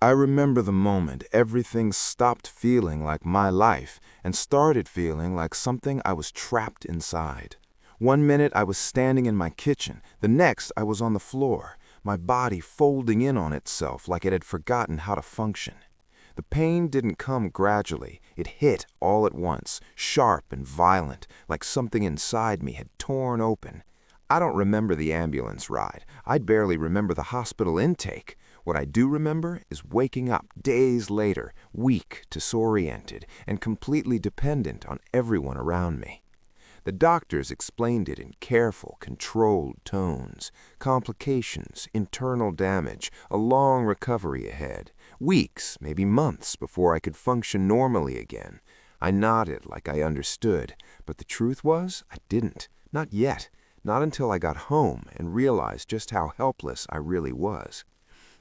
I remember the moment everything stopped feeling like my life and started feeling like something I was trapped inside. One minute I was standing in my kitchen, the next I was on the floor, my body folding in on itself like it had forgotten how to function. The pain didn't come gradually, it hit all at once, sharp and violent, like something inside me had torn open. I don't remember the ambulance ride. I'd barely remember the hospital intake. What I do remember is waking up days later, weak, disoriented, and completely dependent on everyone around me. The doctors explained it in careful, controlled tones. Complications, internal damage, a long recovery ahead. Weeks, maybe months, before I could function normally again. I nodded like I understood, but the truth was I didn't. Not yet. Not until I got home and realized just how helpless I really was.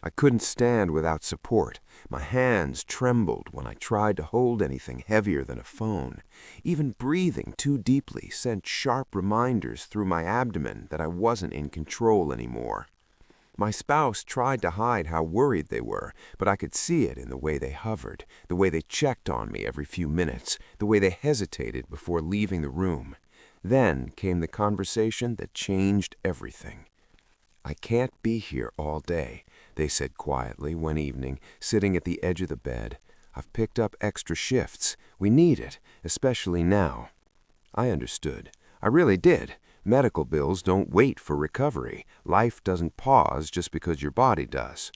I couldn't stand without support. My hands trembled when I tried to hold anything heavier than a phone. Even breathing too deeply sent sharp reminders through my abdomen that I wasn't in control anymore. My spouse tried to hide how worried they were, but I could see it in the way they hovered, the way they checked on me every few minutes, the way they hesitated before leaving the room. Then came the conversation that changed everything. "I can't be here all day," they said quietly one evening, sitting at the edge of the bed. "I've picked up extra shifts. We need it, especially now." I understood. I really did. Medical bills don't wait for recovery. Life doesn't pause just because your body does.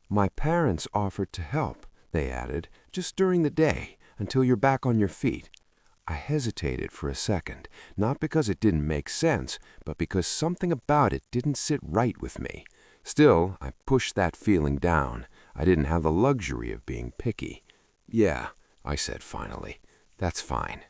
"My parents offered to help," they added, "just during the day, until you're back on your feet." I hesitated for a second, not because it didn't make sense, but because something about it didn't sit right with me. Still, I pushed that feeling down. I didn't have the luxury of being picky. "Yeah," I said finally. "That's fine."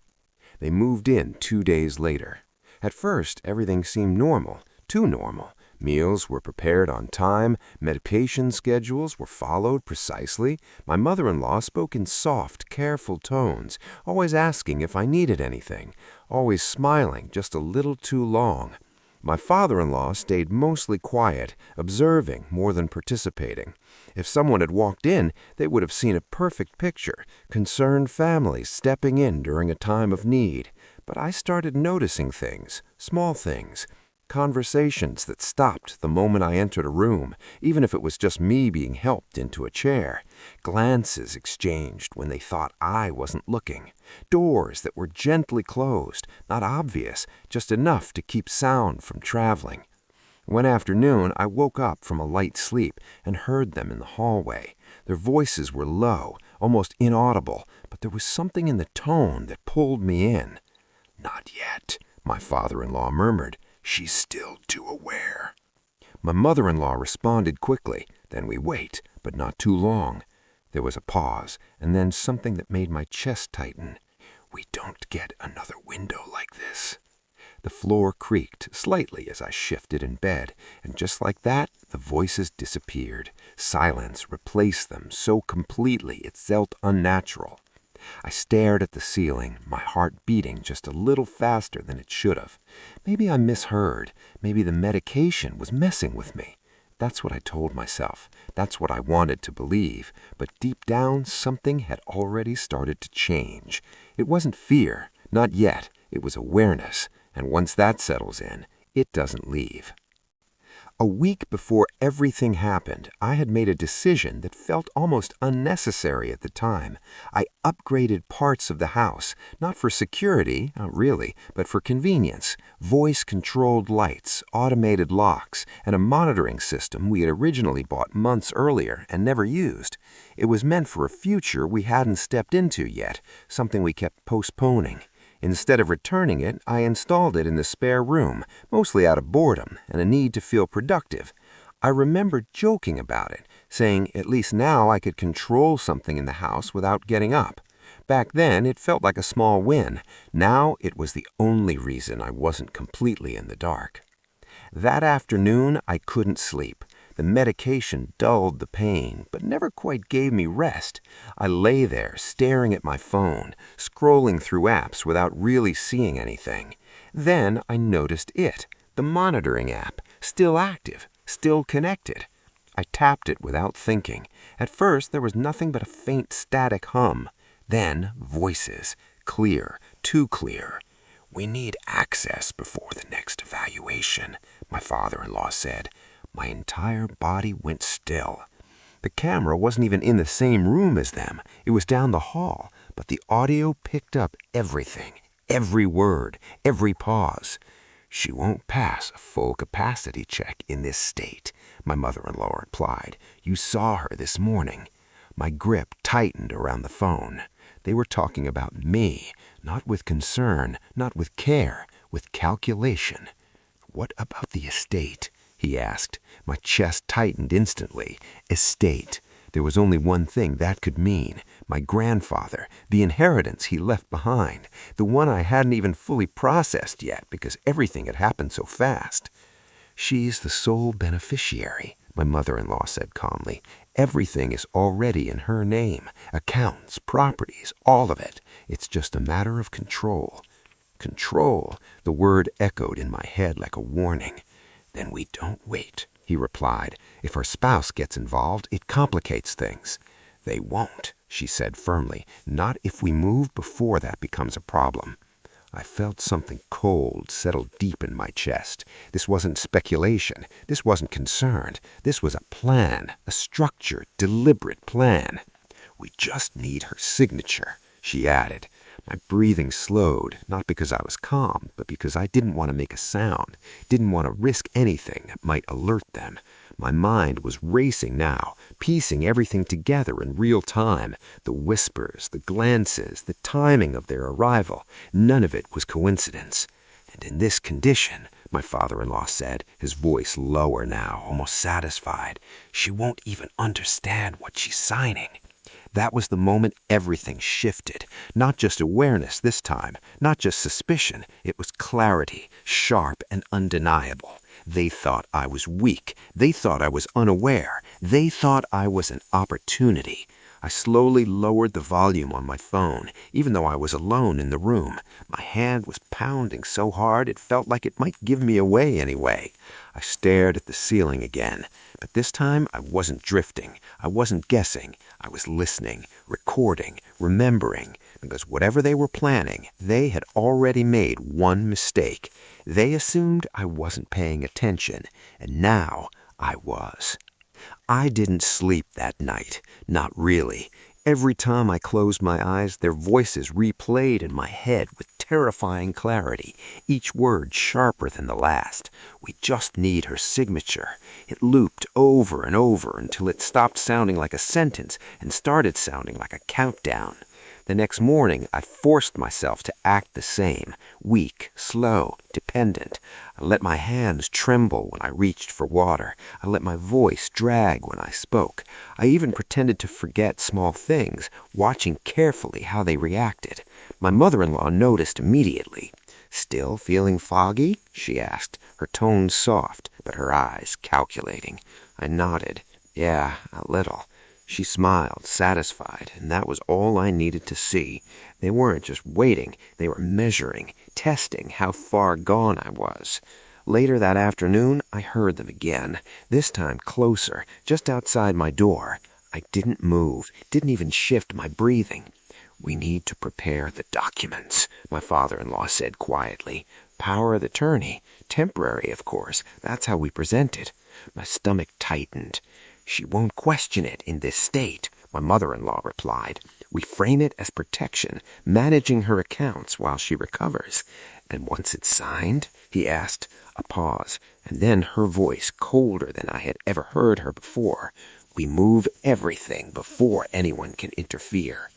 They moved in 2 days later. At first, everything seemed normal, too normal. Meals were prepared on time, medication schedules were followed precisely. My mother-in-law spoke in soft, careful tones, always asking if I needed anything, always smiling just a little too long. My father-in-law stayed mostly quiet, observing more than participating. If someone had walked in, they would have seen a perfect picture, concerned families stepping in during a time of need. But I started noticing things, small things. Conversations that stopped the moment I entered a room, even if it was just me being helped into a chair. Glances exchanged when they thought I wasn't looking. Doors that were gently closed, not obvious, just enough to keep sound from traveling. One afternoon, I woke up from a light sleep and heard them in the hallway. Their voices were low, almost inaudible, but there was something in the tone that pulled me in. "Not yet," my father-in-law murmured. "She's still too aware." My mother-in-law responded quickly. "Then we wait, but not too long." There was a pause, and then something that made my chest tighten. "We don't get another window like this." The floor creaked slightly as I shifted in bed, and just like that, the voices disappeared. Silence replaced them so completely it felt unnatural. I stared at the ceiling, my heart beating just a little faster than it should have. Maybe I misheard. Maybe the medication was messing with me. That's what I told myself. That's what I wanted to believe. But deep down, something had already started to change. It wasn't fear. Not yet. It was awareness. And once that settles in, it doesn't leave. A week before everything happened, I had made a decision that felt almost unnecessary at the time. I upgraded parts of the house, not for security, not really, but for convenience. Voice-controlled lights, automated locks, and a monitoring system we had originally bought months earlier and never used. It was meant for a future we hadn't stepped into yet, something we kept postponing. Instead of returning it, I installed it in the spare room, mostly out of boredom and a need to feel productive. I remembered joking about it, saying at least now I could control something in the house without getting up. Back then, it felt like a small win. Now, it was the only reason I wasn't completely in the dark. That afternoon, I couldn't sleep. The medication dulled the pain, but never quite gave me rest. I lay there, staring at my phone, scrolling through apps without really seeing anything. Then I noticed it, the monitoring app, still active, still connected. I tapped it without thinking. At first, there was nothing but a faint static hum. Then, voices. Clear, too clear. "We need access before the next evaluation," my father-in-law said. My entire body went still. The camera wasn't even in the same room as them. It was down the hall, but the audio picked up everything, every word, every pause. "She won't pass a full capacity check in this state," my mother-in-law replied. "You saw her this morning." My grip tightened around the phone. They were talking about me, not with concern, not with care, with calculation. "What about the estate?" he asked. My chest tightened instantly. Estate. There was only one thing that could mean. My grandfather, the inheritance he left behind, the one I hadn't even fully processed yet because everything had happened so fast. "She's the sole beneficiary," my mother-in-law said calmly. "Everything is already in her name. Accounts, properties, all of it. It's just a matter of control." Control. The word echoed in my head like a warning. "Then we don't wait," he replied. "If her spouse gets involved, it complicates things." "They won't," she said firmly. "Not if we move before that becomes a problem." I felt something cold settle deep in my chest. This wasn't speculation. This wasn't concern. This was a plan, a structured, deliberate plan. "We just need her signature," she added. My breathing slowed, not because I was calm, but because I didn't want to make a sound, didn't want to risk anything that might alert them. My mind was racing now, piecing everything together in real time. The whispers, the glances, the timing of their arrival, none of it was coincidence. "And in this condition," my father-in-law said, his voice lower now, almost satisfied, "she won't even understand what she's signing." That was the moment everything shifted. Not just awareness this time, not just suspicion. It was clarity, sharp and undeniable. They thought I was weak. They thought I was unaware. They thought I was an opportunity. I slowly lowered the volume on my phone, even though I was alone in the room. My hand was pounding so hard it felt like it might give me away anyway. I stared at the ceiling again, but this time I wasn't drifting. I wasn't guessing. I was listening, recording, remembering, because whatever they were planning, they had already made one mistake. They assumed I wasn't paying attention, and now I was. I didn't sleep that night. Not really. Every time I closed my eyes, their voices replayed in my head with terrifying clarity, each word sharper than the last. "We just need her signature." It looped over and over until it stopped sounding like a sentence and started sounding like a countdown. The next morning, I forced myself to act the same, weak, slow, dependent. I let my hands tremble when I reached for water. I let my voice drag when I spoke. I even pretended to forget small things, watching carefully how they reacted. My mother-in-law noticed immediately. "Still feeling foggy?" she asked, her tone soft, but her eyes calculating. I nodded. "Yeah, a little." She smiled, satisfied, and that was all I needed to see. They weren't just waiting, they were measuring, testing how far gone I was. Later that afternoon, I heard them again, this time closer, just outside my door. I didn't move, didn't even shift my breathing. "We need to prepare the documents," my father-in-law said quietly. "Power of attorney. Temporary, of course. That's how we present it." My stomach tightened. "She won't question it in this state," my mother-in-law replied. "We frame it as protection, managing her accounts while she recovers." "And once it's signed?" he asked. A pause, and then her voice colder than I had ever heard her before. "We move everything before anyone can interfere."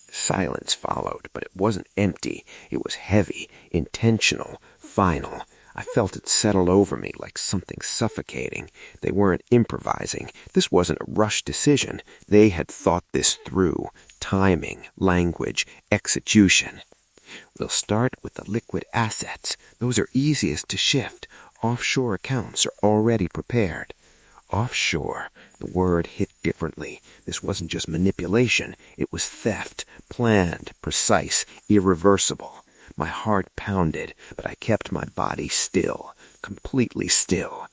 Silence followed, but it wasn't empty. It was heavy, intentional, final. I felt it settle over me like something suffocating. They weren't improvising. This wasn't a rushed decision. They had thought this through. Timing, language, execution. "We'll start with the liquid assets. Those are easiest to shift. Offshore accounts are already prepared." Offshore. The word hit differently. This wasn't just manipulation. It was theft. Planned, precise, irreversible. My heart pounded, but I kept my body still, completely still.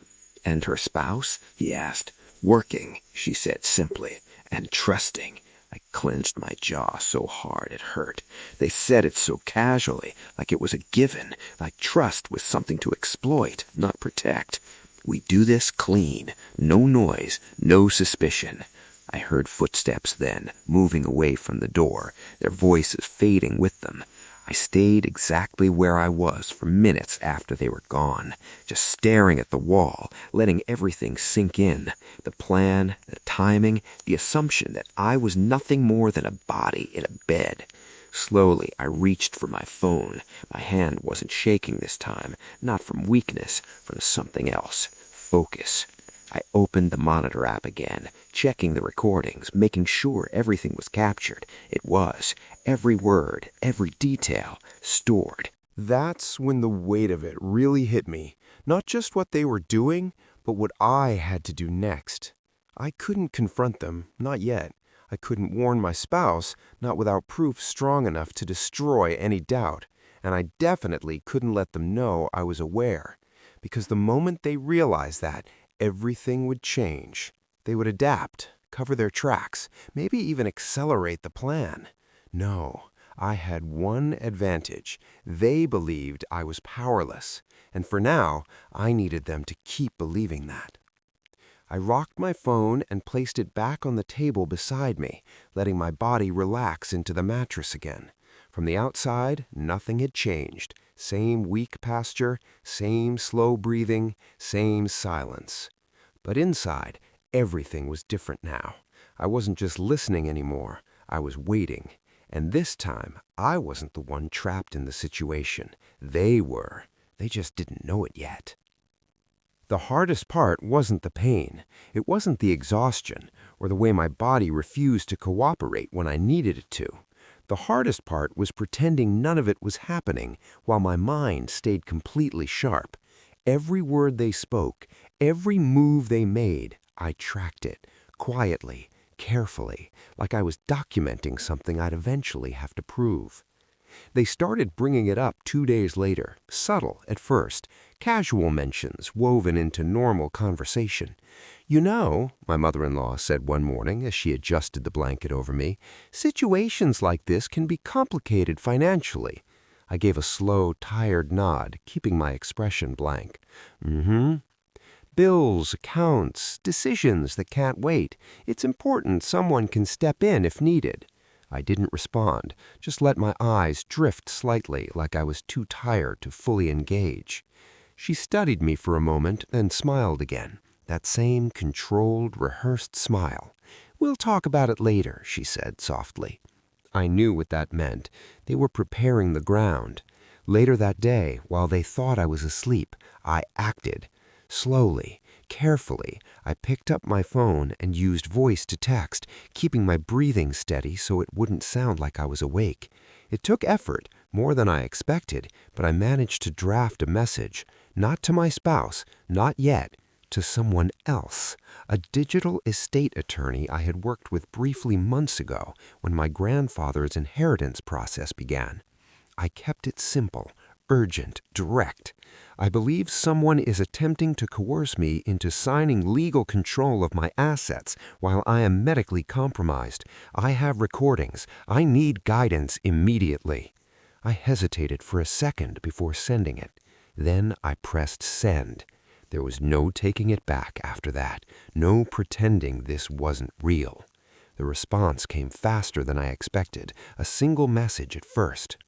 "And her spouse?" he asked. "Working," she said simply, "and trusting." I clenched my jaw so hard it hurt. They said it so casually, like it was a given, like trust was something to exploit, not protect. "We do this clean. No noise, no suspicion." I heard footsteps then, moving away from the door, their voices fading with them. I stayed exactly where I was for minutes after they were gone, just staring at the wall, letting everything sink in. The plan, the timing, the assumption that I was nothing more than a body in a bed. Slowly, I reached for my phone. My hand wasn't shaking this time, not from weakness, from something else. Focus. I opened the monitor app again, checking the recordings, making sure everything was captured. It was. Every word, every detail, stored. That's when the weight of it really hit me. Not just what they were doing, but what I had to do next. I couldn't confront them, not yet. I couldn't warn my spouse, not without proof strong enough to destroy any doubt. And I definitely couldn't let them know I was aware. Because the moment they realized that, everything would change. They would adapt, cover their tracks, maybe even accelerate the plan. No, I had one advantage. They believed I was powerless, and for now, I needed them to keep believing that. I rocked my phone and placed it back on the table beside me, letting my body relax into the mattress again. From the outside, nothing had changed. Same weak posture, same slow breathing, same silence. But inside, everything was different now. I wasn't just listening anymore. I was waiting. And this time, I wasn't the one trapped in the situation. They were. They just didn't know it yet. The hardest part wasn't the pain. It wasn't the exhaustion or the way my body refused to cooperate when I needed it to. The hardest part was pretending none of it was happening while my mind stayed completely sharp. Every word they spoke, every move they made, I tracked it, quietly, carefully, like I was documenting something I'd eventually have to prove. They started bringing it up 2 days later, subtle at first, casual mentions woven into normal conversation. "You know," my mother-in-law said one morning as she adjusted the blanket over me, "situations like this can be complicated financially." I gave a slow, tired nod, keeping my expression blank. "Mm-hmm. Bills, accounts, decisions that can't wait. It's important someone can step in if needed." I didn't respond, just let my eyes drift slightly like I was too tired to fully engage. She studied me for a moment, then smiled again. That same controlled, rehearsed smile. "We'll talk about it later," she said softly. I knew what that meant. They were preparing the ground. Later that day, while they thought I was asleep, I acted. Slowly, carefully, I picked up my phone and used voice to text, keeping my breathing steady so it wouldn't sound like I was awake. It took effort, more than I expected, but I managed to draft a message, not to my spouse, not yet, to someone else, a digital estate attorney I had worked with briefly months ago when my grandfather's inheritance process began. I kept it simple, urgent, direct. "I believe someone is attempting to coerce me into signing legal control of my assets while I am medically compromised. I have recordings. I need guidance immediately." I hesitated for a second before sending it. Then I pressed send. There was no taking it back after that, no pretending this wasn't real. The response came faster than I expected, a single message at first.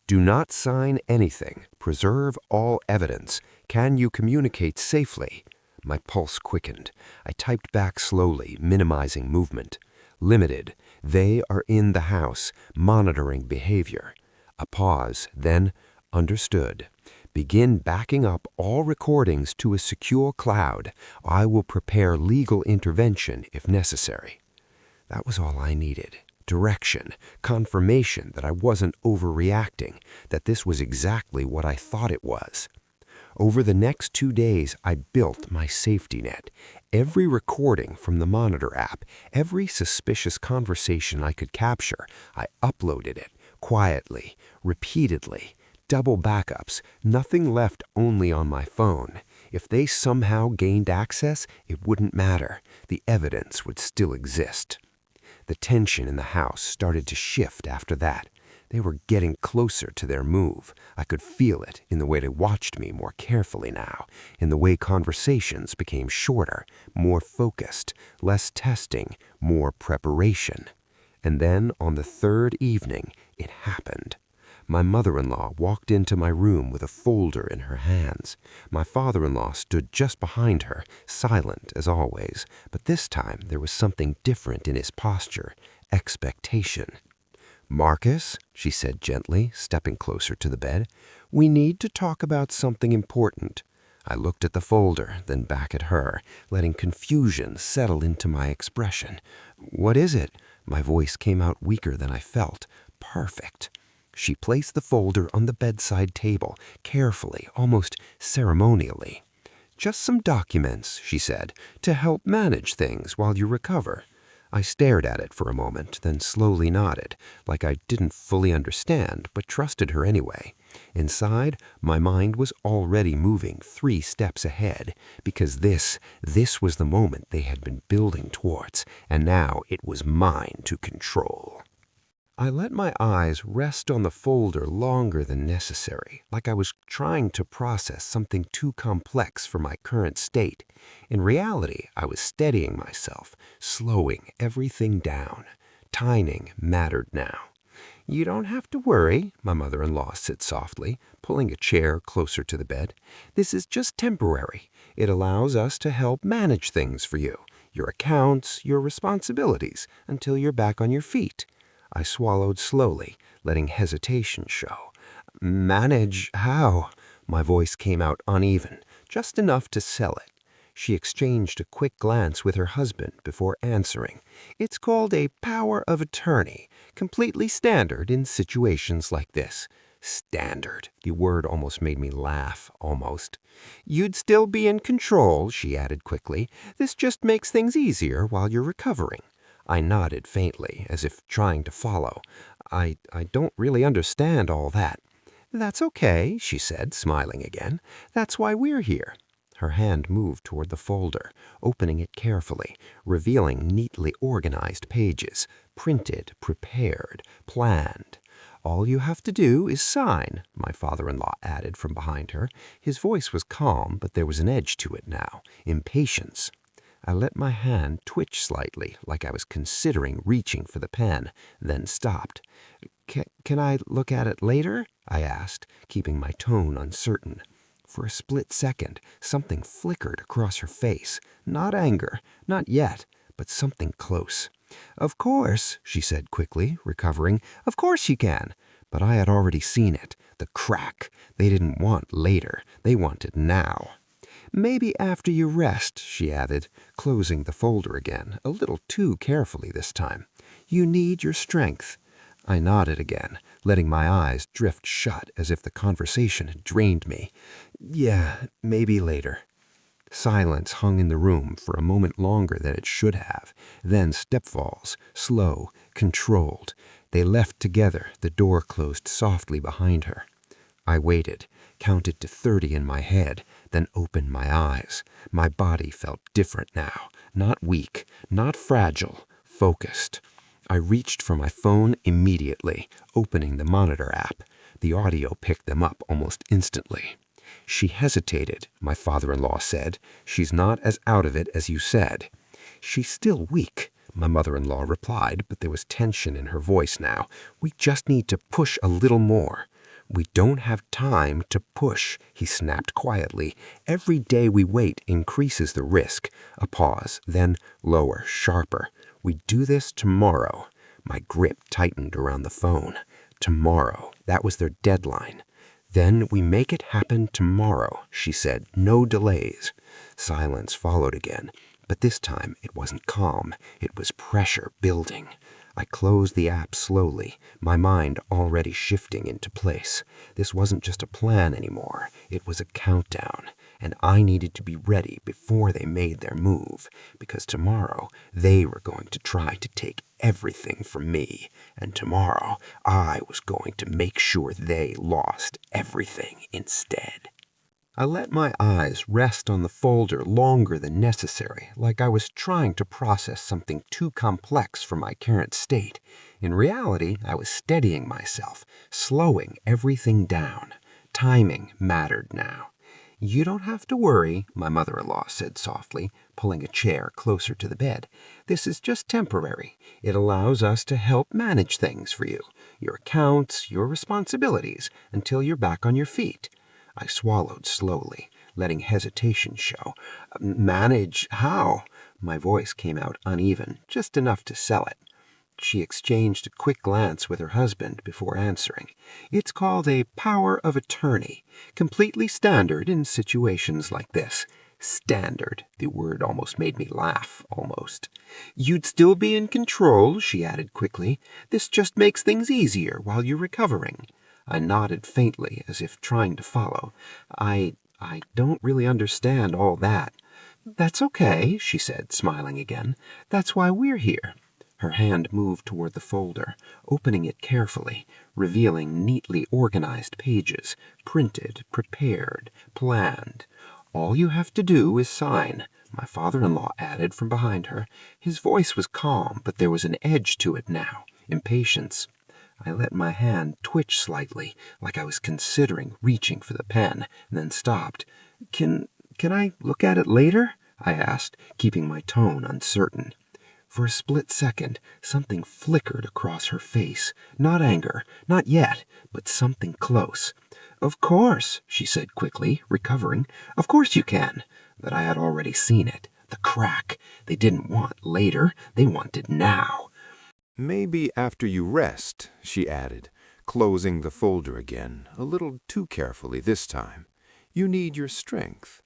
"Do not sign anything. Preserve all evidence. Can you communicate safely?" My pulse quickened. I typed back slowly, minimizing movement. "Limited. They are in the house, monitoring behavior." A pause, then, "Understood. Begin backing up all recordings to a secure cloud. I will prepare legal intervention if necessary." That was all I needed. Direction, confirmation that I wasn't overreacting, that this was exactly what I thought it was. Over the next 2 days, I built my safety net. Every recording from the monitor app, every suspicious conversation I could capture, I uploaded it, quietly, repeatedly. Double backups, nothing left only on my phone. If they somehow gained access, it wouldn't matter. The evidence would still exist. The tension in the house started to shift after that. They were getting closer to their move. I could feel it in the way they watched me more carefully now, in the way conversations became shorter, more focused, less testing, more preparation. And then on the third evening, it happened. My mother-in-law walked into my room with a folder in her hands. My father-in-law stood just behind her, silent as always, but this time there was something different in his posture, expectation. "Marcus," she said gently, stepping closer to the bed, "we need to talk about something important." I looked at the folder, then back at her, letting confusion settle into my expression. "What is it?" My voice came out weaker than I felt. Perfect. She placed the folder on the bedside table, carefully, almost ceremonially. "Just some documents," she said, "to help manage things while you recover." I stared at it for a moment, then slowly nodded, like I didn't fully understand, but trusted her anyway. Inside, my mind was already moving 3 steps ahead, because this was the moment they had been building towards, and now it was mine to control. I let my eyes rest on the folder longer than necessary, like I was trying to process something too complex for my current state. In reality, I was steadying myself, slowing everything down. Timing mattered now. "You don't have to worry," my mother-in-law said softly, pulling a chair closer to the bed. "This is just temporary. It allows us to help manage things for you, your accounts, your responsibilities, until you're back on your feet." I swallowed slowly, letting hesitation show. "Manage how?" My voice came out uneven, just enough to sell it. She exchanged a quick glance with her husband before answering. "It's called a power of attorney, completely standard in situations like this." Standard. The word almost made me laugh, almost. "You'd still be in control," she added quickly. "This just makes things easier while you're recovering." I nodded faintly, as if trying to follow. I don't really understand all that." "That's okay," she said, smiling again. "That's why we're here." Her hand moved toward the folder, opening it carefully, revealing neatly organized pages, printed, prepared, planned. "All you have to do is sign," my father-in-law added from behind her. His voice was calm, but there was an edge to it now, impatience. I let my hand twitch slightly, like I was considering reaching for the pen, then stopped. Can I look at it later?" I asked, keeping my tone uncertain. For a split second, something flickered across her face. Not anger, not yet, but something close. "Of course," she said quickly, recovering. "Of course you can." But I had already seen it. The crack. They didn't want later. They wanted now. "Maybe after you rest," she added, closing the folder again, a little too carefully this time. "You need your strength." I nodded again, letting my eyes drift shut as if the conversation had drained me. "Yeah, maybe later." Silence hung in the room for a moment longer than it should have. Then stepfalls, slow, controlled. They left together, the door closed softly behind her. I waited, counted to 30 in my head, then opened my eyes. My body felt different now, not weak, not fragile, focused. I reached for my phone immediately, opening the monitor app. The audio picked them up almost instantly. "She hesitated," my father-in-law said. "She's not as out of it as you said." "She's still weak," my mother-in-law replied, but there was tension in her voice now. "We just need to push a little more." "We don't have time to push," he snapped quietly. "Every day we wait increases the risk." A pause, then lower, sharper. "We do this tomorrow." My grip tightened around the phone. Tomorrow. That was their deadline. "Then we make it happen tomorrow," she said. "No delays." Silence followed again, but this time it wasn't calm. It was pressure building. I closed the app slowly, my mind already shifting into place. This wasn't just a plan anymore. It was a countdown, and I needed to be ready before they made their move, because tomorrow they were going to try to take everything from me, and tomorrow I was going to make sure they lost everything instead. I let my eyes rest on the folder longer than necessary, like I was trying to process something too complex for my current state. In reality, I was steadying myself, slowing everything down. Timing mattered now. "You don't have to worry," my mother-in-law said softly, pulling a chair closer to the bed. "This is just temporary. It allows us to help manage things for you, your accounts, your responsibilities, until you're back on your feet." I swallowed slowly, letting hesitation show. "Manage how?" My voice came out uneven, just enough to sell it. She exchanged a quick glance with her husband before answering. "It's called a power of attorney. Completely standard in situations like this." Standard. The word almost made me laugh, almost. "You'd still be in control," she added quickly. "This just makes things easier while you're recovering." I nodded faintly, as if trying to follow. I don't really understand all that." "That's okay," she said, smiling again. "That's why we're here." Her hand moved toward the folder, opening it carefully, revealing neatly organized pages, printed, prepared, planned. "All you have to do is sign," my father-in-law added from behind her. His voice was calm, but there was an edge to it now, impatience. I let my hand twitch slightly, like I was considering reaching for the pen, and then stopped. Can I look at it later?" I asked, keeping my tone uncertain. For a split second, something flickered across her face. Not anger, not yet, but something close. "Of course," she said quickly, recovering. "Of course you can." But I had already seen it. The crack. They didn't want later. They wanted now. Maybe after you rest, she added, closing the folder again, a little too carefully this time. You need your strength.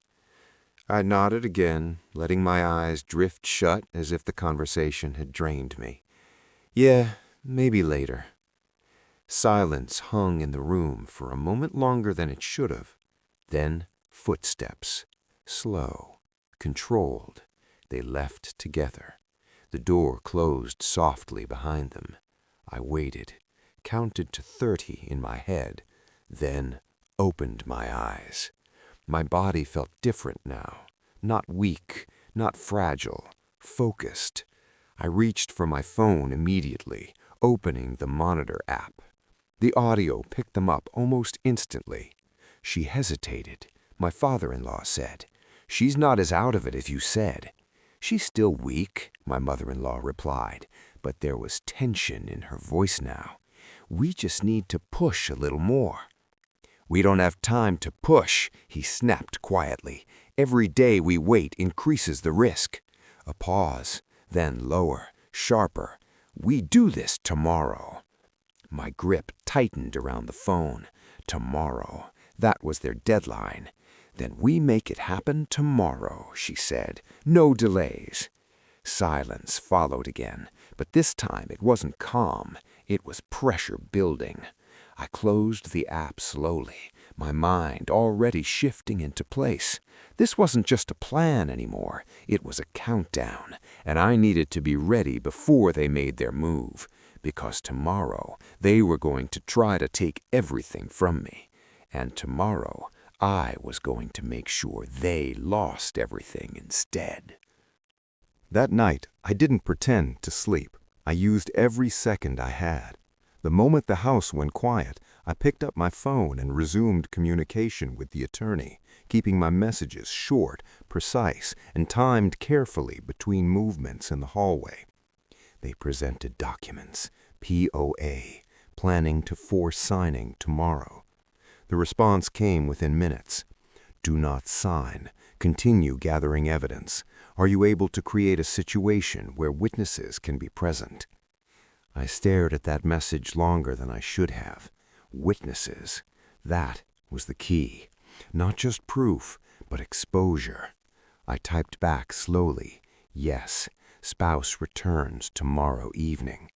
I nodded again, letting my eyes drift shut as if the conversation had drained me. Yeah, maybe later. Silence hung in the room for a moment longer than it should have. Then footsteps, slow, controlled. They left together. The door closed softly behind them. I waited, counted to 30 in my head, then opened my eyes. My body felt different now, not weak, not fragile, focused. I reached for my phone immediately, opening the monitor app. The audio picked them up almost instantly. She hesitated. My father-in-law said, "She's not as out of it as you said." "She's still weak," my mother-in-law replied, but there was tension in her voice now. "We just need to push a little more." "We don't have time to push," he snapped quietly. "Every day we wait increases the risk." A pause, then lower, sharper. "We do this tomorrow." My grip tightened around the phone. Tomorrow. That was their deadline. "Then we make it happen tomorrow," she said. "No delays." Silence followed again, but this time it wasn't calm. It was pressure building. I closed the app slowly, my mind already shifting into place. This wasn't just a plan anymore. It was a countdown, and I needed to be ready before they made their move, because tomorrow they were going to try to take everything from me, and tomorrow I was going to make sure they lost everything instead. That night, I didn't pretend to sleep. I used every second I had. The moment the house went quiet, I picked up my phone and resumed communication with the attorney, keeping my messages short, precise, and timed carefully between movements in the hallway. They presented documents, POA, planning to force signing tomorrow. The response came within minutes. "Do not sign. Continue gathering evidence. Are you able to create a situation where witnesses can be present?" I stared at that message longer than I should have. Witnesses. That was the key. Not just proof, but exposure. I typed back slowly. "Yes, spouse returns tomorrow evening."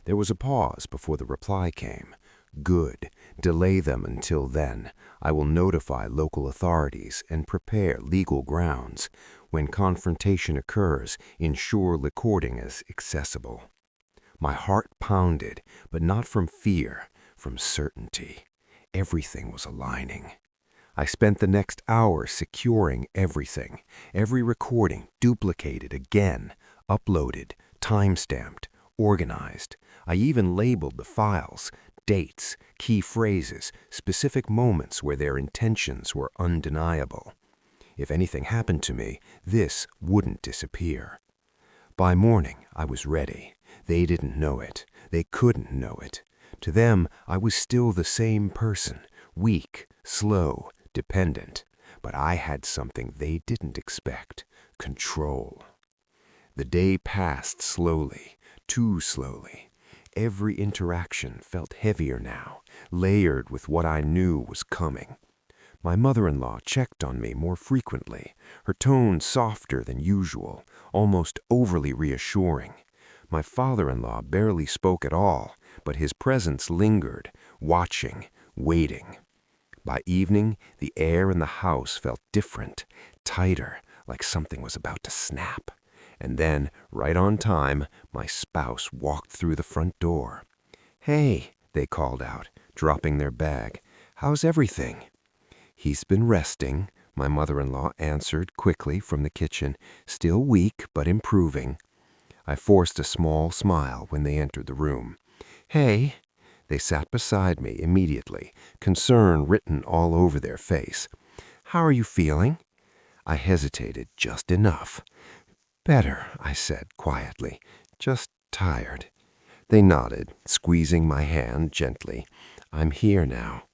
There was a pause before the reply came. "Good. Delay them until then. I will notify local authorities and prepare legal grounds. When confrontation occurs, ensure recording is accessible." My heart pounded, but not from fear, from certainty. Everything was aligning. I spent the next hour securing everything, every recording duplicated again, uploaded, time-stamped, organized. I even labeled the files, dates, key phrases, specific moments where their intentions were undeniable. If anything happened to me, this wouldn't disappear. By morning, I was ready. They didn't know it. They couldn't know it. To them, I was still the same person, weak, slow, dependent. But I had something they didn't expect: control. The day passed slowly, too slowly. Every interaction felt heavier now, layered with what I knew was coming. My mother-in-law checked on me more frequently, her tone softer than usual, almost overly reassuring. My father-in-law barely spoke at all, but his presence lingered, watching, waiting. By evening, the air in the house felt different, tighter, like something was about to snap. And then, right on time, my spouse walked through the front door. "Hey," they called out, dropping their bag. "How's everything?" "He's been resting," my mother-in-law answered quickly from the kitchen. "Still weak, but improving." I forced a small smile when they entered the room. "Hey." They sat beside me immediately, concern written all over their face. "How are you feeling?" I hesitated just enough. "Better," I said quietly. "Just tired." They nodded, squeezing my hand gently. "I'm here now."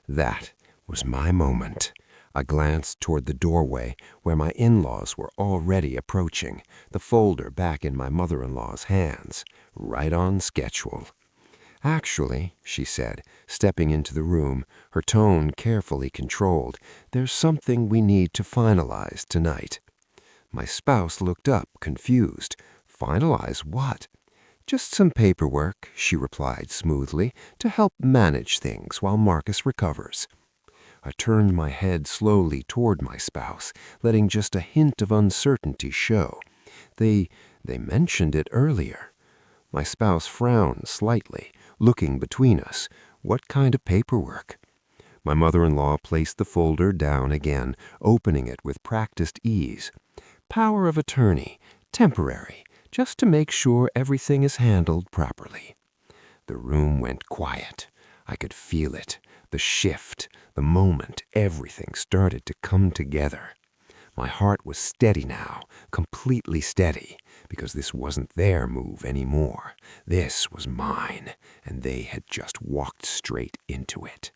That was my moment. I glanced toward the doorway where my in-laws were already approaching, the folder back in my mother-in-law's hands, right on schedule. "Actually," she said, stepping into the room, her tone carefully controlled, "there's something we need to finalize tonight." My spouse looked up, confused. "Finalize what?" "Just some paperwork," she replied smoothly, "to help manage things while Marcus recovers." I turned my head slowly toward my spouse, letting just a hint of uncertainty show. They mentioned it earlier." My spouse frowned slightly, looking between us. "What kind of paperwork?" My mother-in-law placed the folder down again, opening it with practiced ease. "Power of attorney, temporary, just to make sure everything is handled properly." The room went quiet. I could feel it, the shift, the moment everything started to come together. My heart was steady now, completely steady, because this wasn't their move anymore. This was mine, and they had just walked straight into it.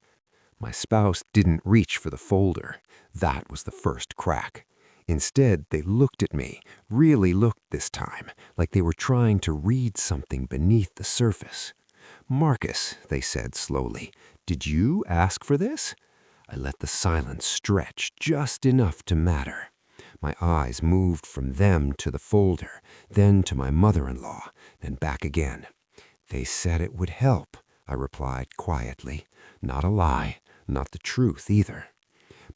My spouse didn't reach for the folder. That was the first crack. Instead, they looked at me, really looked this time, like they were trying to read something beneath the surface. "Marcus," they said slowly, "did you ask for this?" I let the silence stretch just enough to matter. My eyes moved from them to the folder, then to my mother-in-law, then back again. "They said it would help," I replied quietly. Not a lie, not the truth either.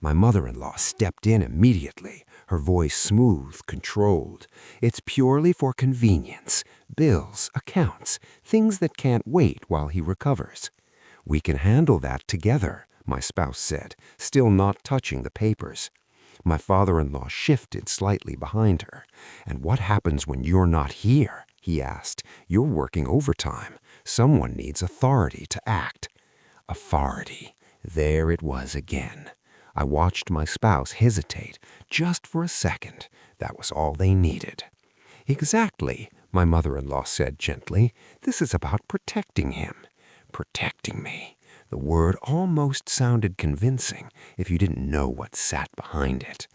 My mother-in-law stepped in immediately, her voice smooth, controlled. "It's purely for convenience. Bills, accounts, things that can't wait while he recovers." "We can handle that together," my spouse said, still not touching the papers. My father-in-law shifted slightly behind her. "And what happens when you're not here?" he asked. "You're working overtime. Someone needs authority to act." Authority. There it was again. I watched my spouse hesitate, just for a second. That was all they needed. "Exactly," my mother-in-law said gently. "This is about protecting him." Protecting me. The word almost sounded convincing if you didn't know what sat behind it.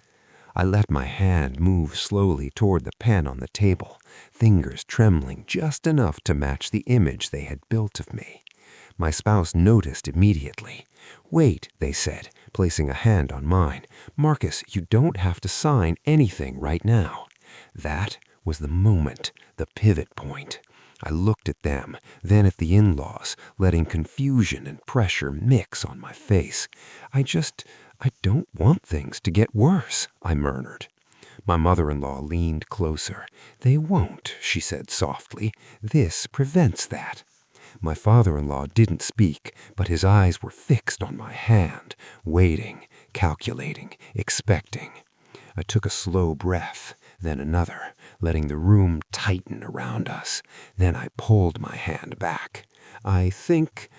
I let my hand move slowly toward the pen on the table, fingers trembling just enough to match the image they had built of me. My spouse noticed immediately. "Wait," they said, placing a hand on mine. "Marcus, you don't have to sign anything right now." That was the moment, the pivot point. I looked at them, then at the in-laws, letting confusion and pressure mix on my face. I don't want things to get worse," I murmured. My mother-in-law leaned closer. "They won't," she said softly. "This prevents that." My father-in-law didn't speak, but his eyes were fixed on my hand, waiting, calculating, expecting. I took a slow breath, then another, letting the room tighten around us. Then I pulled my hand back. I think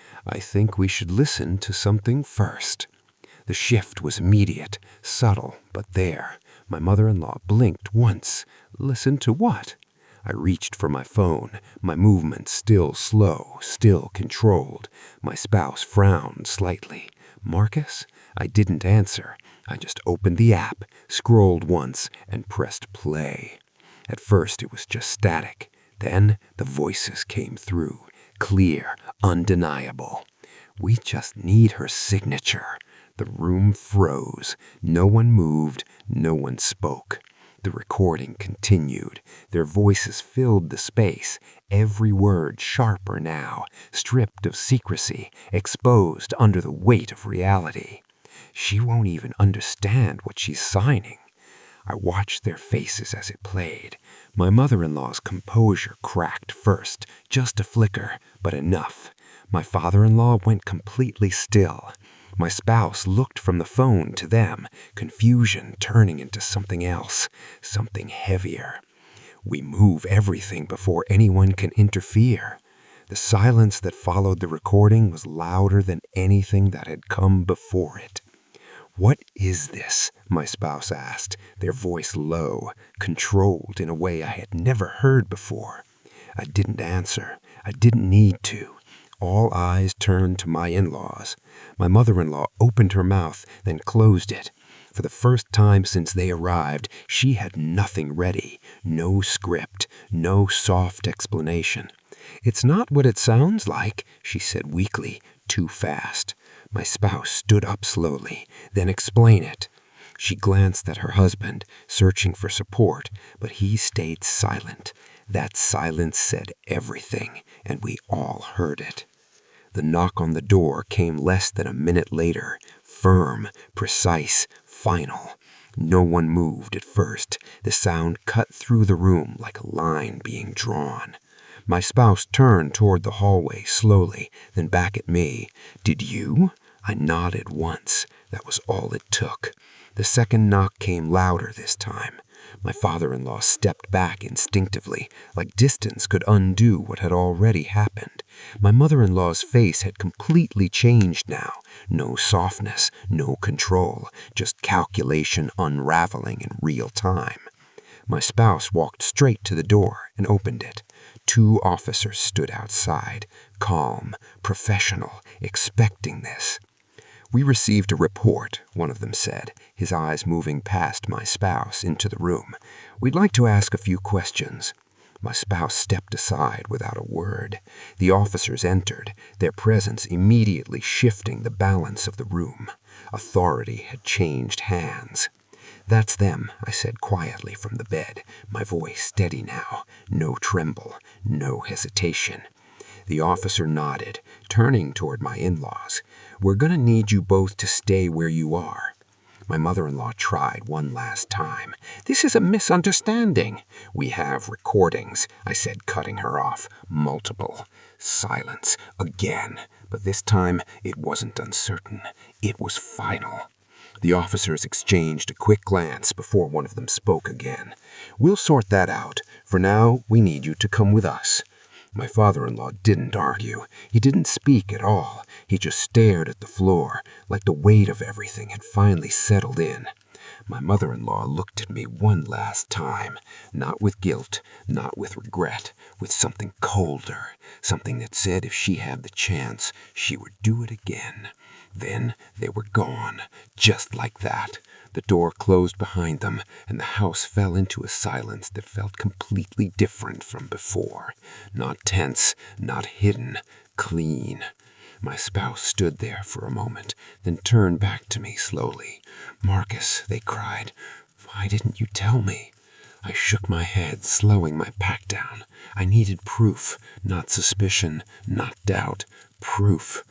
we should listen to something first. The shift was immediate, subtle, but there. My mother-in-law blinked once. Listen to what? I reached for my phone, my movements still slow, still controlled. My spouse frowned slightly. Marcus? I didn't answer. I just opened the app, scrolled once, and pressed play. At first it was just static. Then the voices came through, clear, undeniable. We just need her signature. The room froze. No one moved. No one spoke. The recording continued. Their voices filled the space, every word sharper now, stripped of secrecy, exposed under the weight of reality. She won't even understand what she's signing. I watched their faces as it played. My mother-in-law's composure cracked first, just a flicker, but enough. My father-in-law went completely still. My spouse looked from the phone to them, confusion turning into something else, something heavier. We move everything before anyone can interfere. The silence that followed the recording was louder than anything that had come before it. "What is this?" my spouse asked, their voice low, controlled in a way I had never heard before. I didn't answer. I didn't need to. All eyes turned to my in-laws. My mother-in-law opened her mouth, then closed it. For the first time since they arrived, she had nothing ready, no script, no soft explanation. "It's not what it sounds like," she said weakly, too fast. My spouse stood up slowly, then "Explain it." She glanced at her husband, searching for support, but he stayed silent. That silence said everything, and we all heard it. The knock on the door came less than a minute later, firm, precise, final. No one moved at first. The sound cut through the room like a line being drawn. My spouse turned toward the hallway slowly, then back at me. "Did you?" I nodded once. That was all it took. The second knock came louder this time. My father-in-law stepped back instinctively, like distance could undo what had already happened. My mother-in-law's face had completely changed now. No softness, no control, just calculation unraveling in real time. My spouse walked straight to the door and opened it. 2 officers stood outside, calm, professional, expecting this. "We received a report," one of them said, his eyes moving past my spouse into the room. "We'd like to ask a few questions." My spouse stepped aside without a word. The officers entered, their presence immediately shifting the balance of the room. Authority had changed hands. "That's them," I said quietly from the bed, my voice steady now, no tremble, no hesitation. The officer nodded, turning toward my in-laws. "We're going to need you both to stay where you are." My mother-in-law tried one last time. "This is a misunderstanding." "We have recordings," I said, cutting her off. "Multiple." Silence again, but this time it wasn't uncertain. It was final. The officers exchanged a quick glance before one of them spoke again. "We'll sort that out. For now, we need you to come with us." My father-in-law didn't argue. He didn't speak at all. He just stared at the floor, like the weight of everything had finally settled in. My mother-in-law looked at me one last time, not with guilt, not with regret, with something colder, something that said if she had the chance, she would do it again. Then they were gone, just like that. The door closed behind them, and the house fell into a silence that felt completely different from before. Not tense, not hidden, clean. My spouse stood there for a moment, then turned back to me slowly. "Marcus," they cried, "why didn't you tell me?" I shook my head, slowing my pack down. I needed proof, not suspicion, not doubt. Proof.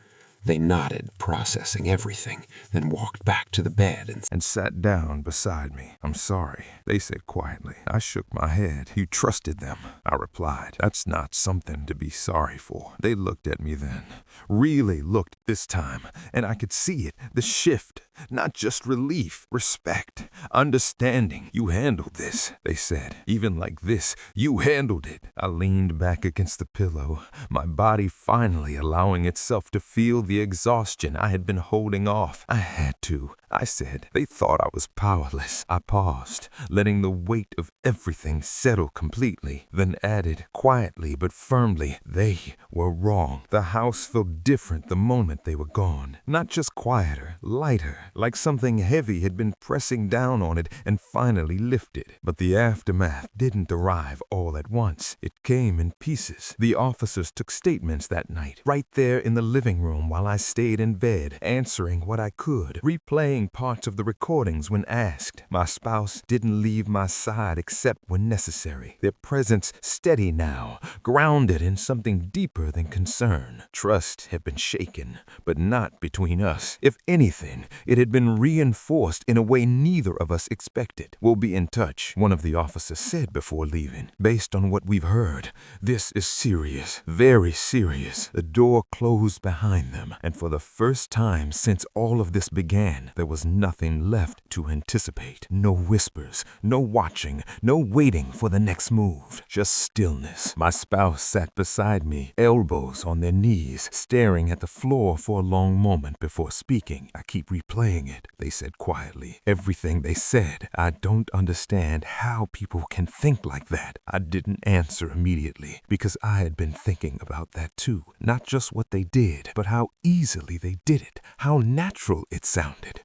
They nodded, processing everything, then walked back to the bed and sat down beside me. "I'm sorry," they said quietly. I shook my head. "You trusted them," I replied. "That's not something to be sorry for." They looked at me then, really looked this time, and I could see it, the shift, not just relief, respect, understanding. "You handled this," they said. "Even like this, you handled it." I leaned back against the pillow, my body finally allowing itself to feel the exhaustion I had been holding off. "I had to," I said. They thought I was powerless. I paused, letting the weight of everything settle completely, then added, quietly but firmly, "They were wrong." The house felt different the moment they were gone. Not just quieter, lighter, like something heavy had been pressing down on it and finally lifted. But the aftermath didn't arrive all at once. It came in pieces. The officers took statements that night, right there in the living room while I stayed in bed, answering what I could, replaying parts of the recordings when asked. My spouse didn't leave my side except when necessary. Their presence steady now, grounded in something deeper than concern. Trust had been shaken, but not between us. If anything, it had been reinforced in a way neither of us expected. "We'll be in touch," one of the officers said before leaving. "Based on what we've heard, this is serious, very serious." The door closed behind them, and for the first time since all of this began, there was nothing left to anticipate. No whispers, no watching, no waiting for the next move. Just stillness. My spouse sat beside me, elbows on their knees, staring at the floor for a long moment before speaking. "I keep replaying it," they said quietly. "Everything they said. I don't understand how people can think like that." I didn't answer immediately, because I had been thinking about that too. Not just what they did, but how easily they did it, how natural it sounded.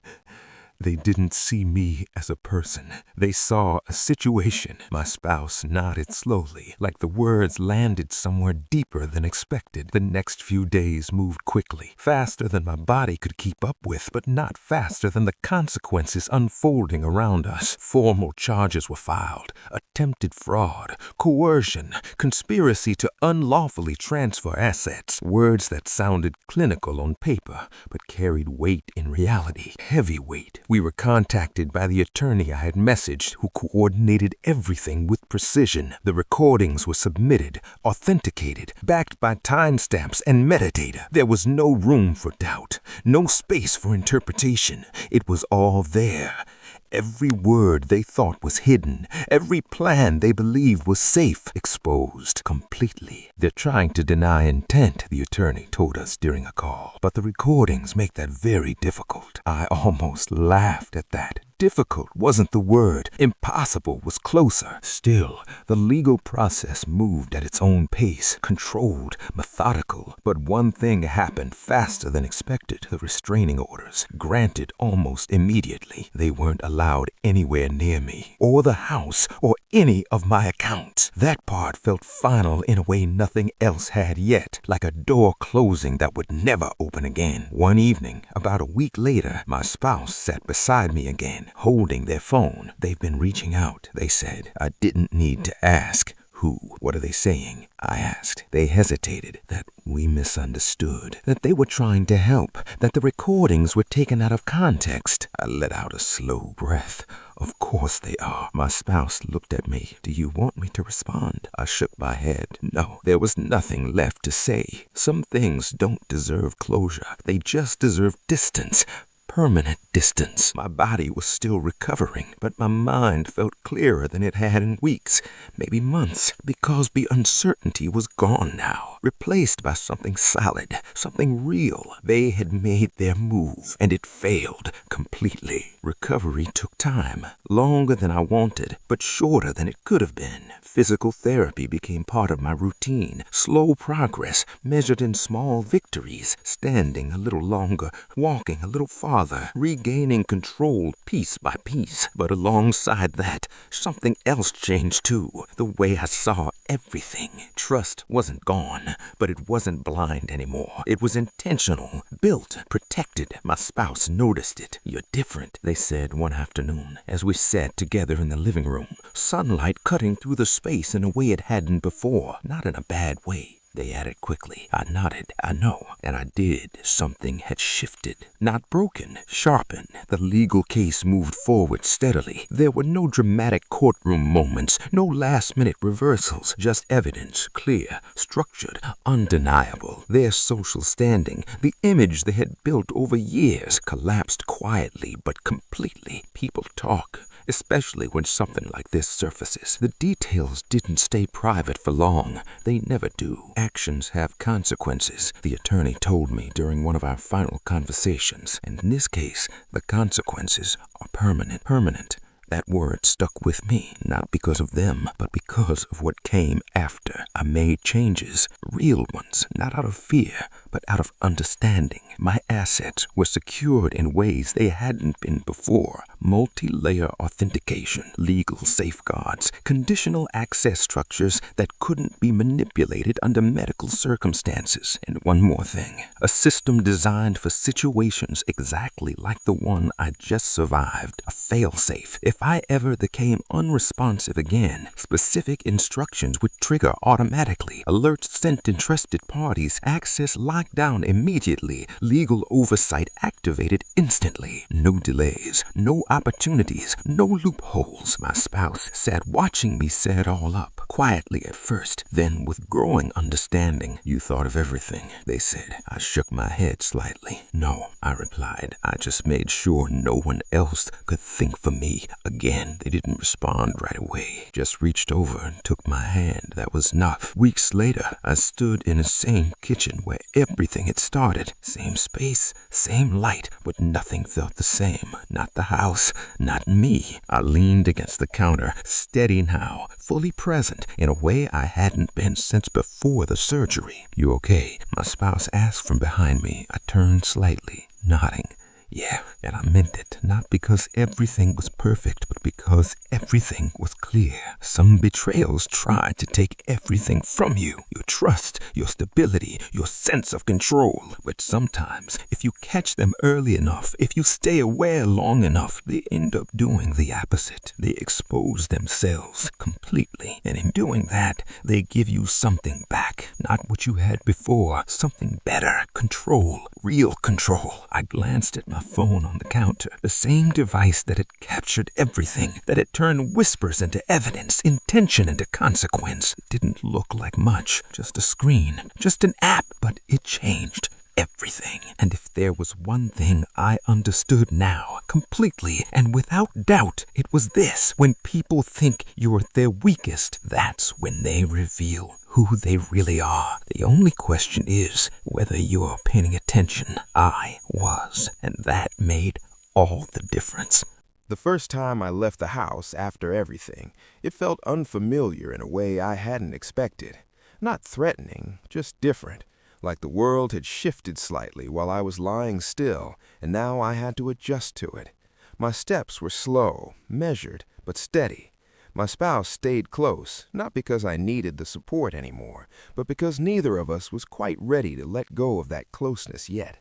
They didn't see me as a person. They saw a situation. My spouse nodded slowly, like the words landed somewhere deeper than expected. The next few days moved quickly, faster than my body could keep up with, but not faster than the consequences unfolding around us. Formal charges were filed: attempted fraud, coercion, conspiracy to unlawfully transfer assets. Words that sounded clinical on paper, but carried weight in reality, heavy weight. We were contacted by the attorney I had messaged, who coordinated everything with precision. The recordings were submitted, authenticated, backed by timestamps and metadata. There was no room for doubt, no space for interpretation. It was all there. Every word they thought was hidden, every plan they believed was safe, exposed completely. "They're trying to deny intent," the attorney told us during a call, "but the recordings make that very difficult." I almost laughed at that. Difficult wasn't the word. Impossible was closer. Still, the legal process moved at its own pace, controlled, methodical. But one thing happened faster than expected. The restraining orders, granted almost immediately. They weren't allowed anywhere near me, or the house, or any of my accounts. That part felt final in a way nothing else had yet, like a door closing that would never open again. One evening, about a week later, my spouse sat beside me again, holding their phone. "They've been reaching out," they said. I didn't need to ask. "Who? What are they saying?" I asked. They hesitated. "That we misunderstood. That they were trying to help. That the recordings were taken out of context." I let out a slow breath. "Of course they are." My spouse looked at me. "Do you want me to respond?" I shook my head. No, there was nothing left to say. Some things don't deserve closure. They just deserve distance. Permanent distance. My body was still recovering, but my mind felt clearer than it had in weeks, maybe months, because the uncertainty was gone now, replaced by something solid, something real. They had made their move, and it failed completely. Recovery took time, longer than I wanted, but shorter than it could have been. Physical therapy became part of my routine. Slow progress, measured in small victories, standing a little longer, walking a little farther, regaining control piece by piece. But alongside that, something else changed too. The way I saw everything. Trust wasn't gone, but it wasn't blind anymore. It was intentional, built, protected. My spouse noticed it. "You're different," they said one afternoon, as we sat together in the living room. Sunlight cutting through the space in a way it hadn't before. Not in a bad way. they added quickly. I nodded. I know. And I did. Something had shifted. Not broken, sharpened. The legal case moved forward steadily. There were no dramatic courtroom moments, no last-minute reversals, just evidence, clear, structured, undeniable. Their social standing, the image they had built over years, collapsed quietly but completely. People talk, especially when something like this surfaces. The details didn't stay private for long. They never do. Actions have consequences, the attorney told me during one of our final conversations. And in this case, the consequences are permanent. Permanent. That word stuck with me, not because of them, but because of what came after. I made changes, real ones, not out of fear, but out of understanding. My assets were secured in ways they hadn't been before. Multi-layer authentication, legal safeguards, conditional access structures that couldn't be manipulated under medical circumstances. And one more thing, a system designed for situations exactly like the one I just survived, a fail-safe. If I ever became unresponsive again, specific instructions would trigger automatically, alerts sent to trusted parties, access locked down immediately, legal oversight activated instantly. No delays, no opportunities, no loopholes. My spouse sat watching me set it all up, quietly at first, then with growing understanding. You thought of everything, they said. I shook my head slightly. No, I replied. I just made sure no one else could think for me again. They didn't respond right away, just reached over and took my hand. That was enough. Weeks later, I stood in the same kitchen where everything had started. Same space, same light, but nothing felt the same. Not the house, not me. I leaned against the counter, steady now, fully present in a way I hadn't been since before the surgery. You okay? My spouse asked from behind me. I turned slightly, nodding. Yeah, and I meant it, not because everything was perfect, but because everything was clear. Some betrayals tried to take everything from you, your trust, your stability, your sense of control. But sometimes, if you catch them early enough, if you stay aware long enough, they end up doing the opposite. They expose themselves completely, and in doing that, they give you something back, not what you had before, something better, control, real control. I glanced at my phone on the counter, the same device that had captured everything, that had turned whispers into evidence, intention into consequence. It didn't look like much, just a screen, just an app, but it changed everything. And if there was one thing I understood now, completely and without doubt, it was this. When people think you're at their weakest, that's when they reveal who they really are. The only question is whether you're paying attention. I was, and that made all the difference. The first time I left the house after everything, it felt unfamiliar in a way I hadn't expected. Not threatening, just different. Like the world had shifted slightly while I was lying still, and now I had to adjust to it. My steps were slow, measured, but steady. My spouse stayed close, not because I needed the support anymore, but because neither of us was quite ready to let go of that closeness yet.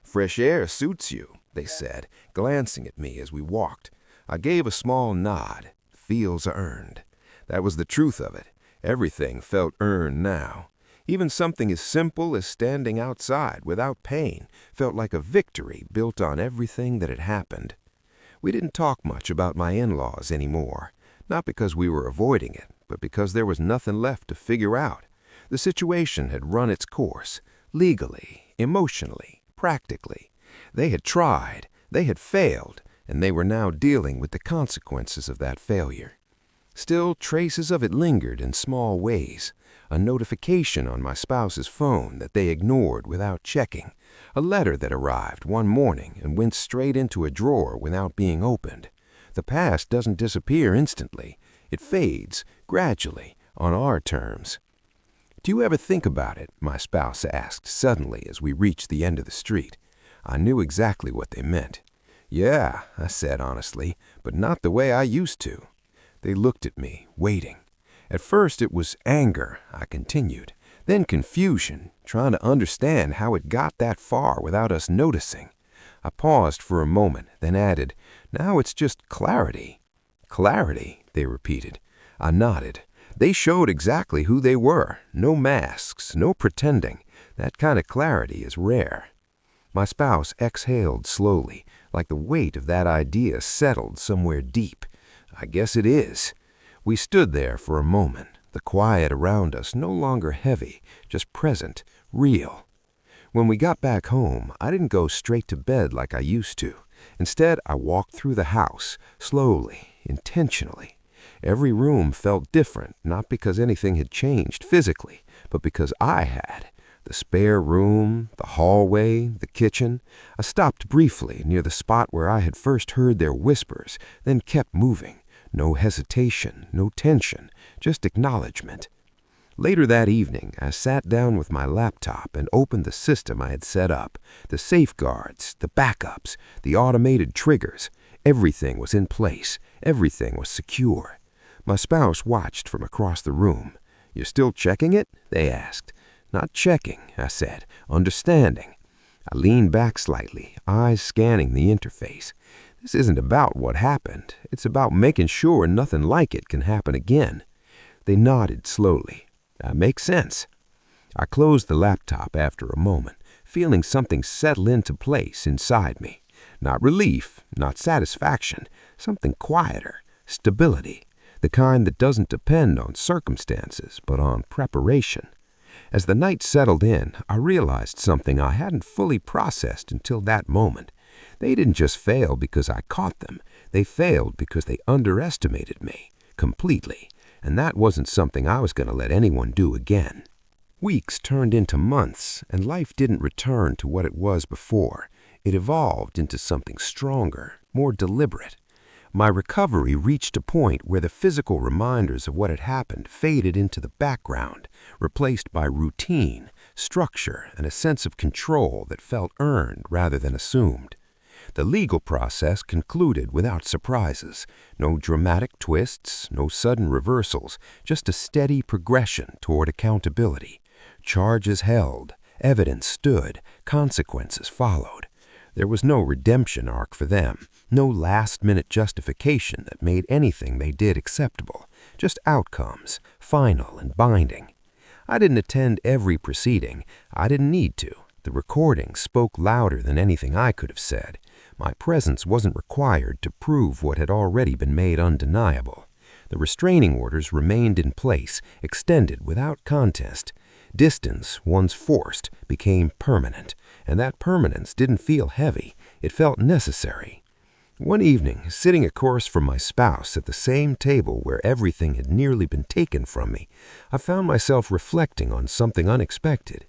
"Fresh air suits you," they said, glancing at me as we walked. I gave a small nod. Feels earned. That was the truth of it. Everything felt earned now. Even something as simple as standing outside without pain felt like a victory built on everything that had happened. We didn't talk much about my in-laws anymore. Not because we were avoiding it, but because there was nothing left to figure out. The situation had run its course, legally, emotionally, practically. They had tried, they had failed, and they were now dealing with the consequences of that failure. Still, traces of it lingered in small ways. A notification on my spouse's phone that they ignored without checking. A letter that arrived one morning and went straight into a drawer without being opened. The past doesn't disappear instantly. It fades, gradually, on our terms. "Do you ever think about it?" my spouse asked suddenly as we reached the end of the street. I knew exactly what they meant. "Yeah," I said honestly, "but not the way I used to." They looked at me, waiting. At first it was anger, I continued, then confusion, trying to understand how it got that far without us noticing. I paused for a moment, then added, "Now it's just clarity." "Clarity," they repeated. I nodded. They showed exactly who they were. No masks, no pretending. That kind of clarity is rare. My spouse exhaled slowly, like the weight of that idea settled somewhere deep. I guess it is. We stood there for a moment, the quiet around us no longer heavy, just present, real. When we got back home, I didn't go straight to bed like I used to. Instead, I walked through the house, slowly, intentionally. Every room felt different, not because anything had changed physically, but because I had. The spare room, the hallway, the kitchen. I stopped briefly near the spot where I had first heard their whispers, then kept moving. No hesitation, no tension, just acknowledgement. Later that evening, I sat down with my laptop and opened the system I had set up. The safeguards, the backups, the automated triggers. Everything was in place. Everything was secure. My spouse watched from across the room. "You're still checking it?" they asked. "Not checking," I said. "Understanding." I leaned back slightly, eyes scanning the interface. This isn't about what happened. It's about making sure nothing like it can happen again. They nodded slowly. "That makes sense." I closed the laptop after a moment, feeling something settle into place inside me. Not relief, not satisfaction, something quieter, stability, the kind that doesn't depend on circumstances, but on preparation. As the night settled in, I realized something I hadn't fully processed until that moment. They didn't just fail because I caught them. They failed because they underestimated me, completely. And that wasn't something I was going to let anyone do again. Weeks turned into months, and life didn't return to what it was before. It evolved into something stronger, more deliberate. My recovery reached a point where the physical reminders of what had happened faded into the background, replaced by routine, structure, and a sense of control that felt earned rather than assumed. The legal process concluded without surprises. No dramatic twists, no sudden reversals, just a steady progression toward accountability. Charges held, evidence stood, consequences followed. There was no redemption arc for them, no last-minute justification that made anything they did acceptable, just outcomes, final and binding. I didn't attend every proceeding. I didn't need to. The recording spoke louder than anything I could have said. My presence wasn't required to prove what had already been made undeniable. The restraining orders remained in place, extended without contest. Distance, once forced, became permanent, and that permanence didn't feel heavy. It felt necessary. One evening, sitting across from my spouse at the same table where everything had nearly been taken from me, I found myself reflecting on something unexpected.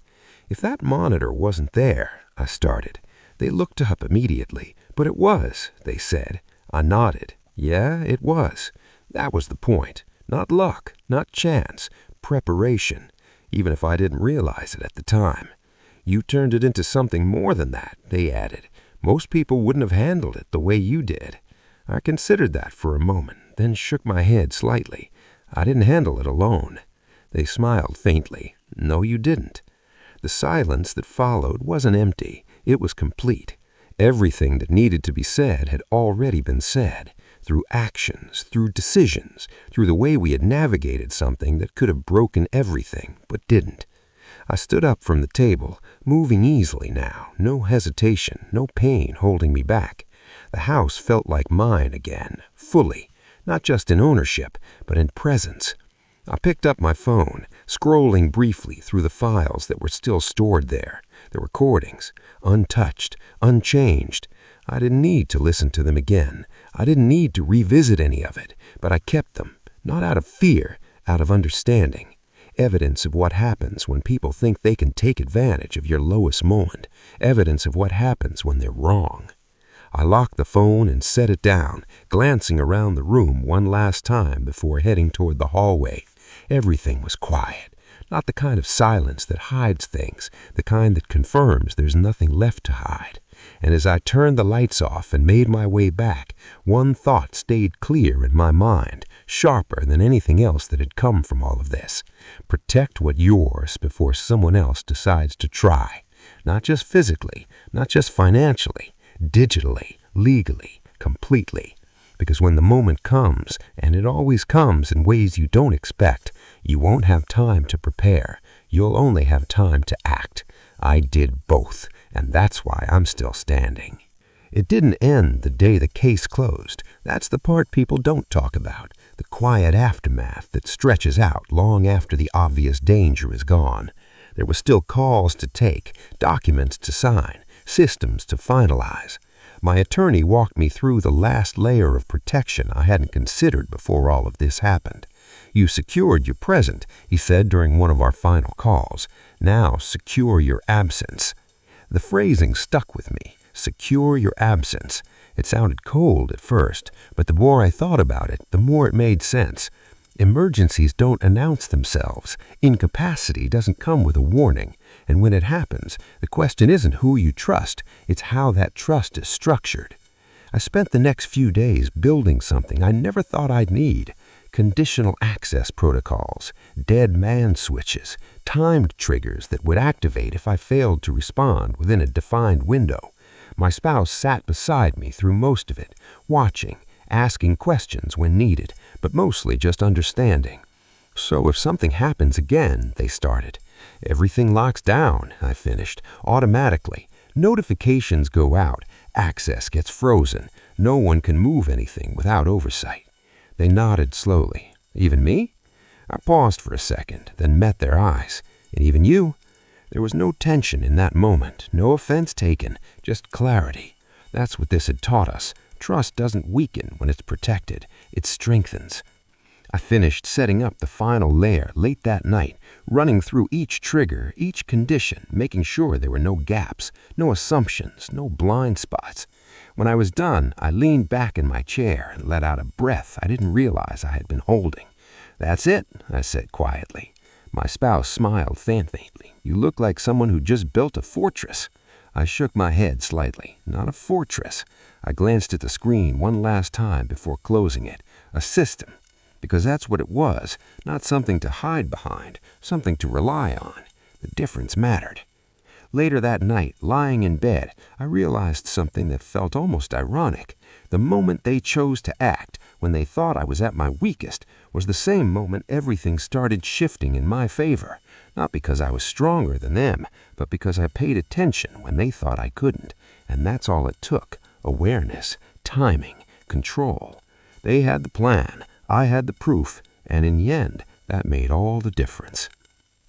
"If that monitor wasn't there," I started. They looked up immediately. "But it was," they said. I nodded. "Yeah, it was." That was the point. Not luck, not chance, preparation, even if I didn't realize it at the time. "You turned it into something more than that," they added. "Most people wouldn't have handled it the way you did." I considered that for a moment, then shook my head slightly. "I didn't handle it alone." They smiled faintly. "No, you didn't." The silence that followed wasn't empty. It was complete. Everything that needed to be said had already been said, through actions, through decisions, through the way we had navigated something that could have broken everything, but didn't. I stood up from the table, moving easily now, no hesitation, no pain holding me back. The house felt like mine again, fully, not just in ownership, but in presence. I picked up my phone, scrolling briefly through the files that were still stored there, the recordings, untouched, unchanged. I didn't need to listen to them again. I didn't need to revisit any of it, but I kept them, not out of fear, out of understanding. Evidence of what happens when people think they can take advantage of your lowest moment. Evidence of what happens when they're wrong. I locked the phone and set it down, glancing around the room one last time before heading toward the hallway. Everything was quiet, not the kind of silence that hides things, the kind that confirms there's nothing left to hide. And as I turned the lights off and made my way back, one thought stayed clear in my mind, sharper than anything else that had come from all of this. Protect what's yours before someone else decides to try. Not just physically, not just financially, digitally, legally, completely. Because when the moment comes, and it always comes in ways you don't expect, you won't have time to prepare. You'll only have time to act. I did both, and that's why I'm still standing. It didn't end the day the case closed. That's the part people don't talk about, the quiet aftermath that stretches out long after the obvious danger is gone. There were still calls to take, documents to sign, systems to finalize. My attorney walked me through the last layer of protection I hadn't considered before all of this happened. You secured your present, he said during one of our final calls. Now secure your absence. The phrasing stuck with me. Secure your absence. It sounded cold at first, but the more I thought about it, the more it made sense. Emergencies don't announce themselves. Incapacity doesn't come with a warning. And when it happens, the question isn't who you trust, it's how that trust is structured. I spent the next few days building something I never thought I'd need. Conditional access protocols, dead man switches, timed triggers that would activate if I failed to respond within a defined window. My spouse sat beside me through most of it, watching, asking questions when needed, but mostly just understanding. So if something happens again, they started. Everything locks down, I finished, automatically. Notifications go out, access gets frozen. No one can move anything without oversight. They nodded slowly. Even me? I paused for a second, then met their eyes. And even you? There was no tension in that moment, no offense taken, just clarity. That's what this had taught us. Trust doesn't weaken when it's protected, it strengthens. I finished setting up the final layer late that night, running through each trigger, each condition, making sure there were no gaps, no assumptions, no blind spots. When I was done, I leaned back in my chair and let out a breath I didn't realize I had been holding. "That's it," I said quietly. My spouse smiled faintly. "You look like someone who just built a fortress." I shook my head slightly. "Not a fortress." I glanced at the screen one last time before closing it. A system. Because that's what it was, not something to hide behind, something to rely on. The difference mattered. Later that night, lying in bed, I realized something that felt almost ironic. The moment they chose to act, when they thought I was at my weakest, was the same moment everything started shifting in my favor. Not because I was stronger than them, but because I paid attention when they thought I couldn't. And that's all it took. Awareness, timing, control. They had the plan, I had the proof, and in the end, that made all the difference.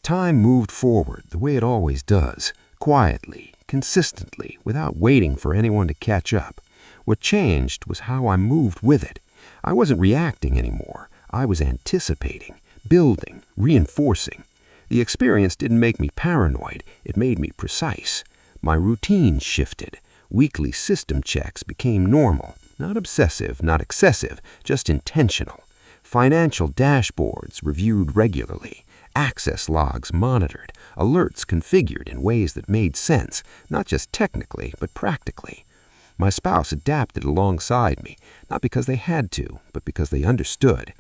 Time moved forward the way it always does, quietly, consistently, without waiting for anyone to catch up. What changed was how I moved with it. I wasn't reacting anymore. I was anticipating, building, reinforcing. The experience didn't make me paranoid. It made me precise. My routine shifted. Weekly system checks became normal. Not obsessive, not excessive, just intentional. Financial dashboards reviewed regularly. Access logs monitored. Alerts configured in ways that made sense, not just technically, but practically. My spouse adapted alongside me, not because they had to, but because they understood.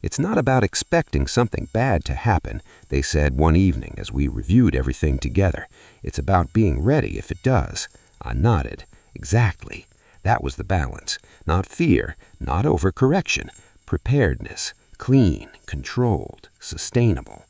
"It's not about expecting something bad to happen," they said one evening as we reviewed everything together. "It's about being ready if it does." I nodded. Exactly. That was the balance. Not fear, not overcorrection. Preparedness. Clean, controlled, sustainable.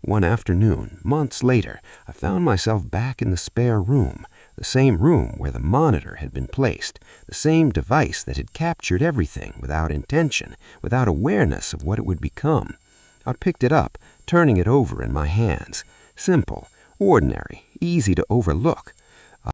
One afternoon, months later, I found myself back in the spare room. The same room where the monitor had been placed, the same device that had captured everything without intention, without awareness of what it would become. I picked it up, turning it over in my hands. Simple, ordinary, easy to overlook.